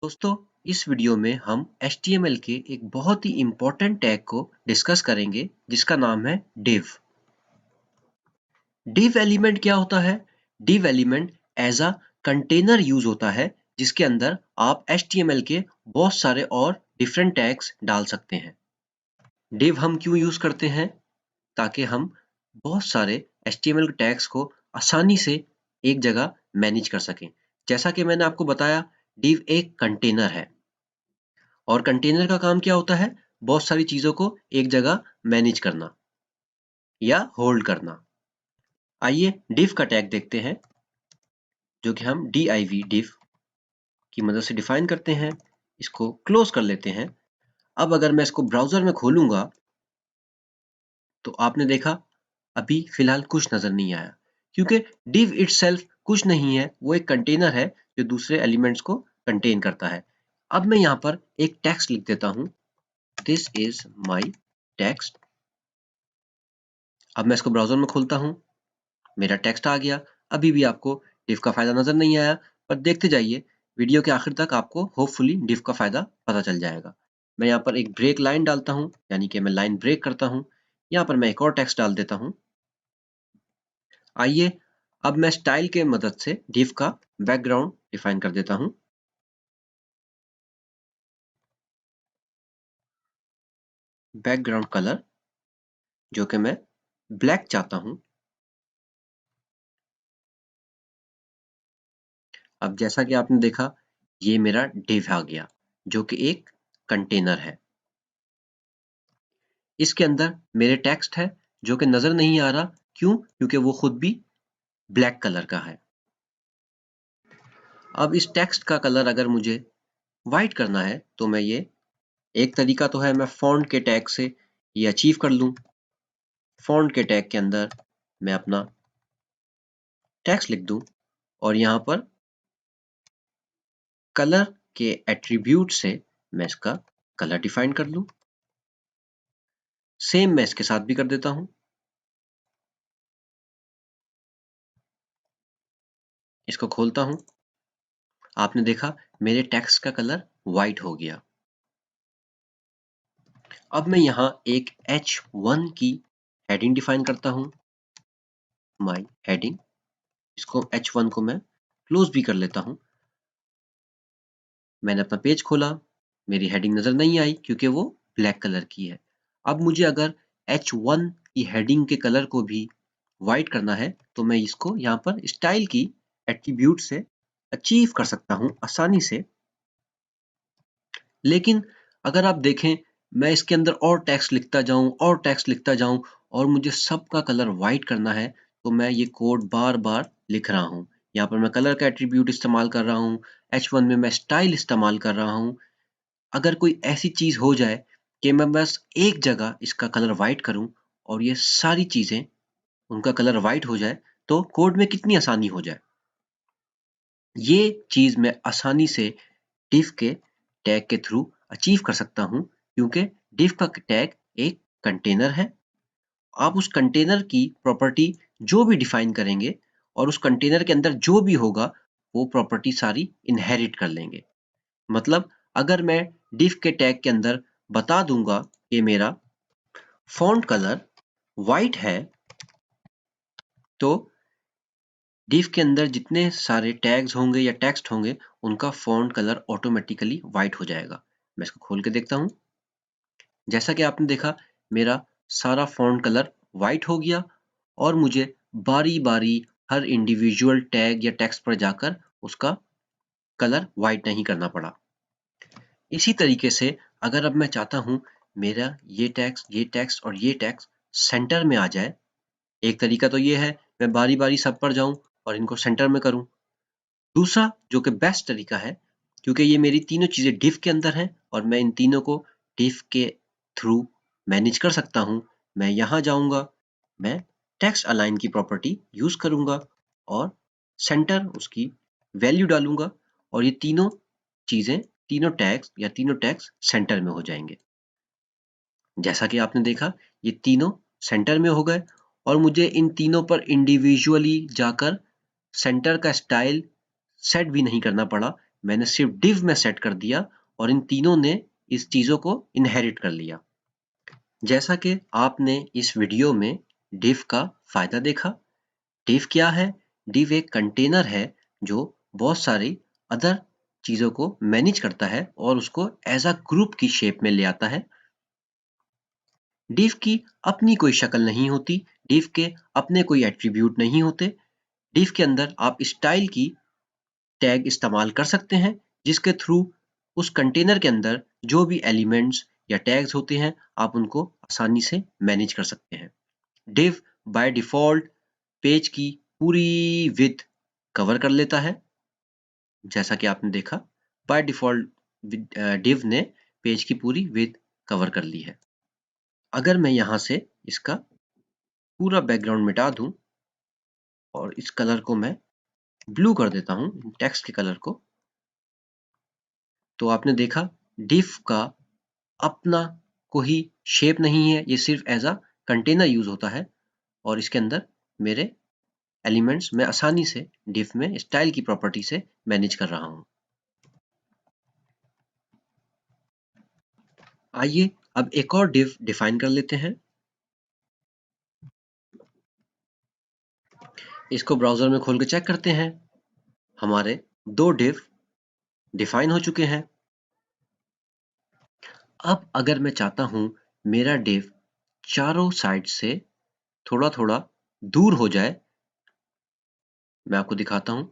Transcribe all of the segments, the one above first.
दोस्तों, इस वीडियो में हम HTML के एक बहुत ही इम्पोर्टेंट टैग को डिस्कस करेंगे जिसका नाम है div। div एलिमेंट क्या होता है? div element as a container use होता है जिसके अंदर आप HTML के बहुत सारे और डिफरेंट टैग्स डाल सकते हैं। div हम क्यों यूज करते हैं? ताकि हम बहुत सारे HTML टैग्स को आसानी से एक जगह मैनेज कर सकें। जैसा कि मैंने आपको बताया, div एक कंटेनर है और कंटेनर का काम क्या होता है? बहुत सारी चीजों को एक जगह मैनेज करना या होल्ड करना। आइए div का टैग देखते हैं, जो कि हम div की मदद से डिफाइन करते हैं। इसको क्लोज कर लेते हैं। अब अगर मैं इसको ब्राउजर में खोलूंगा तो आपने देखा अभी फिलहाल कुछ नजर नहीं आया, क्योंकि div itself कुछ नहीं है, वो एक कंटेनर है जो दूसरे एलिमेंट्स को कंटेन करता है। अब मैं यहाँ पर एक टेक्स्ट लिख देता हूँ, दिस इज माई टेक्स्ट। अब मैं इसको ब्राउजर में खोलता हूँ, मेरा टेक्स्ट आ गया। अभी भी आपको div का फायदा नजर नहीं आया, पर देखते जाइए, वीडियो के आखिर तक आपको होपफुली div का फायदा पता चल जाएगा। मैं यहाँ पर एक ब्रेक लाइन डालता हूँ, यानी कि मैं लाइन ब्रेक करता हूँ। यहाँ पर मैं एक और टेक्स्ट डाल देता हूँ। आइए अब मैं स्टाइल के मदद से div का बैकग्राउंड डिफाइन कर देता हूँ। बैकग्राउंड कलर जो कि मैं ब्लैक चाहता हूँ। अब जैसा कि आपने देखा, ये मेरा div आ गया जो कि एक कंटेनर है। इसके अंदर मेरे टेक्स्ट है जो कि नजर नहीं आ रहा। क्यों? क्योंकि वो खुद भी ब्लैक कलर का है। अब इस टेक्स्ट का कलर अगर मुझे व्हाइट करना है तो मैं ये, एक तरीका तो है मैं फॉन्ट के टैग से ये अचीव कर लूं। फॉन्ट के टैग के अंदर मैं अपना टेक्स्ट लिख दूं और यहाँ पर कलर के एट्रीब्यूट से मैं इसका कलर डिफाइन कर लूं। सेम मैं इसके साथ भी कर देता हूं। इसको खोलता हूं। आपने देखा मेरे टेक्स्ट का कलर व्हाइट हो गया। अब मैं यहाँ एक H1 की हेडिंग डिफाइन करता हूँ, माई हेडिंग। इसको H1 को मैं क्लोज भी कर लेता हूँ। मैंने अपना पेज खोला, मेरी हेडिंग नजर नहीं आई क्योंकि वो ब्लैक कलर की है। अब मुझे अगर H1 की हेडिंग के कलर को भी व्हाइट करना है तो मैं इसको यहाँ पर स्टाइल की एट्रीब्यूट से अचीव कर सकता हूँ आसानी से। लेकिन अगर आप देखें, मैं इसके अंदर और टेक्स्ट लिखता जाऊं और टेक्स्ट लिखता जाऊं और मुझे सबका कलर व्हाइट करना है, तो मैं ये कोड बार बार लिख रहा हूं। यहाँ पर मैं कलर का एट्रीब्यूट इस्तेमाल कर रहा हूँ, H1 में मैं स्टाइल इस्तेमाल कर रहा हूँ। अगर कोई ऐसी चीज हो जाए कि मैं बस एक जगह इसका कलर व्हाइट करूं और ये सारी चीजें उनका कलर व्हाइट हो जाए, तो कोड में कितनी आसानी हो जाए। ये चीज मैं आसानी से div के टैग के थ्रू अचीव कर सकता हूं, क्योंकि div का टैग एक कंटेनर है। आप उस कंटेनर की प्रॉपर्टी जो भी डिफाइन करेंगे और उस कंटेनर के अंदर जो भी होगा वो प्रॉपर्टी सारी इनहेरिट कर लेंगे। मतलब अगर मैं div के टैग के अंदर बता दूंगा कि मेरा फॉन्ट कलर व्हाइट है, तो div के अंदर जितने सारे टैग्स होंगे या टेक्स्ट होंगे उनका फॉन्ट कलर ऑटोमेटिकली व्हाइट हो जाएगा। मैं इसको खोल के देखता हूं। जैसा कि आपने देखा, मेरा सारा फॉन्ट कलर व्हाइट हो गया और मुझे बारी बारी हर इंडिविजुअल टैग या टेक्स्ट पर जाकर उसका कलर व्हाइट नहीं करना पड़ा। इसी तरीके से अगर अब मैं चाहता हूं मेरा ये टेक्स्ट और ये टेक्स्ट सेंटर में आ जाए, एक तरीका तो ये है मैं बारी बारी सब पर जाऊं और इनको सेंटर में करूं। दूसरा जो कि बेस्ट तरीका है, क्योंकि ये मेरी तीनों चीजें div के अंदर हैं और मैं इन तीनों को div के थ्रू मैनेज कर सकता हूं। मैं यहाँ जाऊंगा, मैं टेक्स्ट अलाइन की प्रॉपर्टी यूज करूंगा और सेंटर उसकी वैल्यू डालूंगा और ये तीनों चीजें, तीनों टैग्स या तीनों टैग्स सेंटर में हो जाएंगे। जैसा कि आपने देखा, ये तीनों सेंटर में हो गए और मुझे इन तीनों पर इंडिविजुअली जाकर सेंटर का स्टाइल सेट भी नहीं करना पड़ा। मैंने सिर्फ div में सेट कर दिया और इन तीनों ने इस चीजों को इनहेरिट कर लिया। जैसा कि आपने इस वीडियो में div का फायदा देखा। div क्या है? div एक कंटेनर है जो बहुत सारी अदर चीजों को मैनेज करता है और उसको एज अ ग्रुप की शेप में ले आता है। div की अपनी कोई शक्ल नहीं होती, div के अपने कोई एट्रीब्यूट नहीं होते। div के अंदर आप स्टाइल की टैग इस्तेमाल कर सकते हैं जिसके थ्रू उस कंटेनर के अंदर जो भी एलिमेंट्स या टैग्स होते हैं आप उनको आसानी से मैनेज कर सकते हैं। div बाय डिफॉल्ट पेज की पूरी विड्थ कवर कर लेता है। जैसा कि आपने देखा, बाय डिफॉल्ट div ने पेज की पूरी विड्थ कवर कर ली है। अगर मैं यहाँ से इसका पूरा बैकग्राउंड मिटा दूं और इस कलर को मैं ब्लू कर देता हूं, टेक्स्ट के कलर को, तो आपने देखा div का अपना कोई शेप नहीं है, ये सिर्फ एज अ कंटेनर यूज होता है और इसके अंदर मेरे एलिमेंट्स मैं आसानी से div में स्टाइल की प्रॉपर्टी से मैनेज कर रहा हूं। आइए अब एक और div डिफाइन कर लेते हैं। इसको ब्राउजर में खोल के चेक करते हैं। हमारे दो div डिफाइन हो चुके हैं। अब अगर मैं चाहता हूं मेरा div चारों साइड से थोड़ा थोड़ा दूर हो जाए, मैं आपको दिखाता हूं।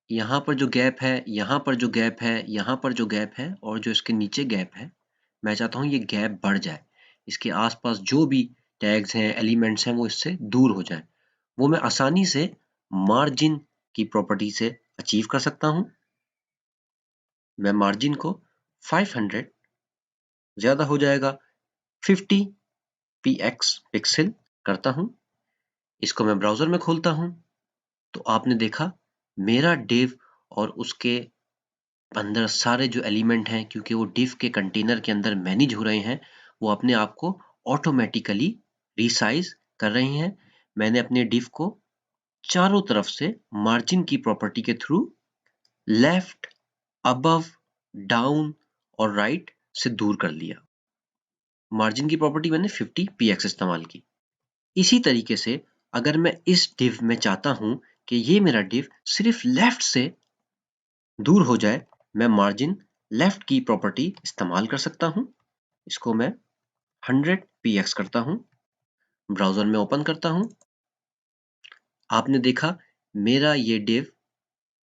यहाँ पर जो गैप है, यहाँ पर जो गैप है, यहाँ पर जो गैप है और जो इसके नीचे गैप है, मैं चाहता हूँ ये गैप बढ़ जाए। इसके आसपास जो भी टैग्स हैं, एलिमेंट्स हैं, वो इससे दूर हो जाए। वो मैं आसानी से मार्जिन की प्रॉपर्टी से अचीव कर सकता हूँ। मैं मार्जिन को 500, ज्यादा हो जाएगा 50 px पिक्सल करता हूँ। इसको मैं ब्राउजर में खोलता हूँ तो आपने देखा मेरा div और उसके अंदर सारे जो एलिमेंट हैं, क्योंकि वो div के कंटेनर के अंदर मैनेज हो रहे हैं, वो अपने आप को ऑटोमेटिकली रिसाइज कर रहे हैं। मैंने अपने div को चारों तरफ से मार्जिन की प्रॉपर्टी के थ्रू लेफ्ट, अबव, डाउन और राइट से दूर कर लिया। मार्जिन की प्रॉपर्टी मैंने 50 px इस्तेमाल की। इसी तरीके से अगर मैं इस div में चाहता हूं कि ये मेरा div सिर्फ लेफ्ट से दूर हो जाए, मैं मार्जिन लेफ्ट की प्रॉपर्टी इस्तेमाल कर सकता हूं। इसको मैं 100 px करता हूं, ब्राउजर में ओपन करता हूं। आपने देखा मेरा ये div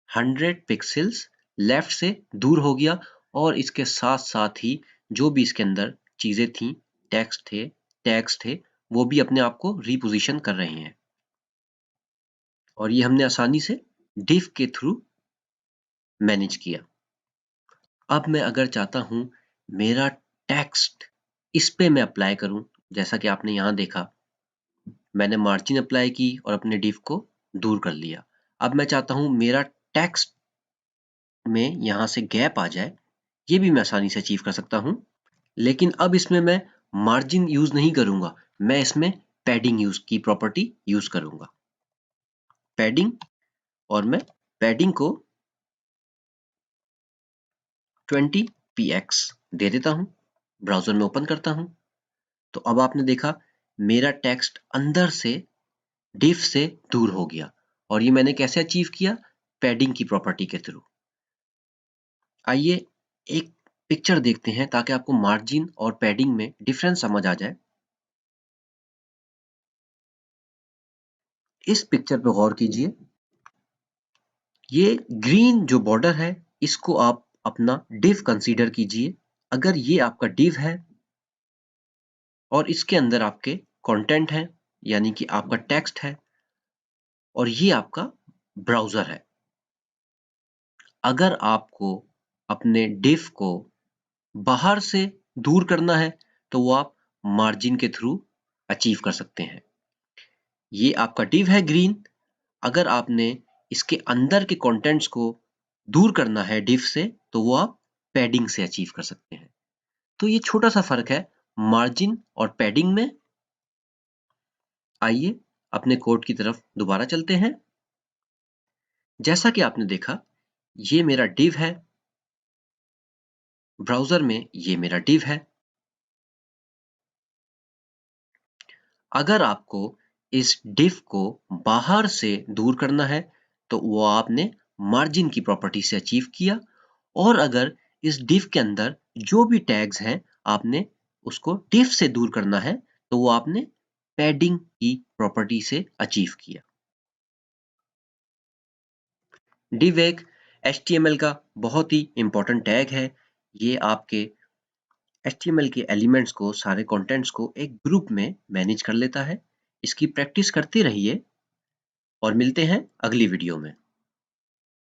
100 पिक्सल्स लेफ्ट से दूर हो गया और इसके साथ साथ ही जो भी इसके अंदर चीजें थी, टेक्स्ट थे, टैग्स थे, वो भी अपने आप को रिपोजिशन कर रहे हैं और ये हमने आसानी से div के थ्रू मैनेज किया। अब मैं अगर चाहता हूं मेरा टेक्स्ट इस पे मैं अप्लाई करूं, जैसा कि आपने यहां देखा मैंने मार्जिन अप्लाई की और अपने div को दूर कर लिया। अब मैं चाहता हूं मेरा टेक्स्ट में यहां से गैप आ जाए, ये भी मैं आसानी से अचीव कर सकता हूं। लेकिन अब इसमें मैं मार्जिन यूज नहीं करूंगा, मैं इसमें पैडिंग यूज की प्रॉपर्टी यूज करूंगा। पैडिंग, और मैं पैडिंग को 20 px दे देता हूं, ब्राउजर में ओपन करता हूं तो अब आपने देखा मेरा टेक्स्ट अंदर से div से दूर हो गया और ये मैंने कैसे अचीव किया? पैडिंग की प्रॉपर्टी के थ्रू। आइए एक पिक्चर देखते हैं ताकि आपको मार्जिन और पैडिंग में डिफरेंस समझ आ जाए। इस पिक्चर पे गौर कीजिए। ये ग्रीन जो बॉर्डर है इसको आप अपना div कंसीडर कीजिए। अगर ये आपका div है और इसके अंदर आपके कंटेंट है, यानी कि आपका टेक्स्ट है, और ये आपका ब्राउजर है। अगर आपको अपने div को बाहर से दूर करना है तो वो आप मार्जिन के थ्रू अचीव कर सकते हैं। ये आपका div है ग्रीन, अगर आपने इसके अंदर के कंटेंट्स को दूर करना है div से तो वो आप पैडिंग से अचीव कर सकते हैं। तो ये छोटा सा फर्क है मार्जिन और पैडिंग में। आइए अपने कोड की तरफ दोबारा चलते हैं। जैसा कि आपने देखा ये मेरा div है ब्राउज़र में ये मेरा div है। अगर आपको इस div को बाहर से दूर करना है, तो वो आपने मार्जिन की प्रॉपर्टी से अचीव किया और अगर इस div के अंदर जो भी टैग्स हैं, आपने उसको div से दूर करना है, तो वो आपने पैडिंग की प्रॉपर्टी से अचीव किया। div एक HTML का बहुत ही इम्पोर्टेंट टैग है। ये आपके HTML के एलिमेंट्स को, सारे कंटेंट्स को एक ग्रुप में मैनेज कर लेता है। इसकी प्रैक्टिस करते रहिए और मिलते हैं अगली वीडियो में।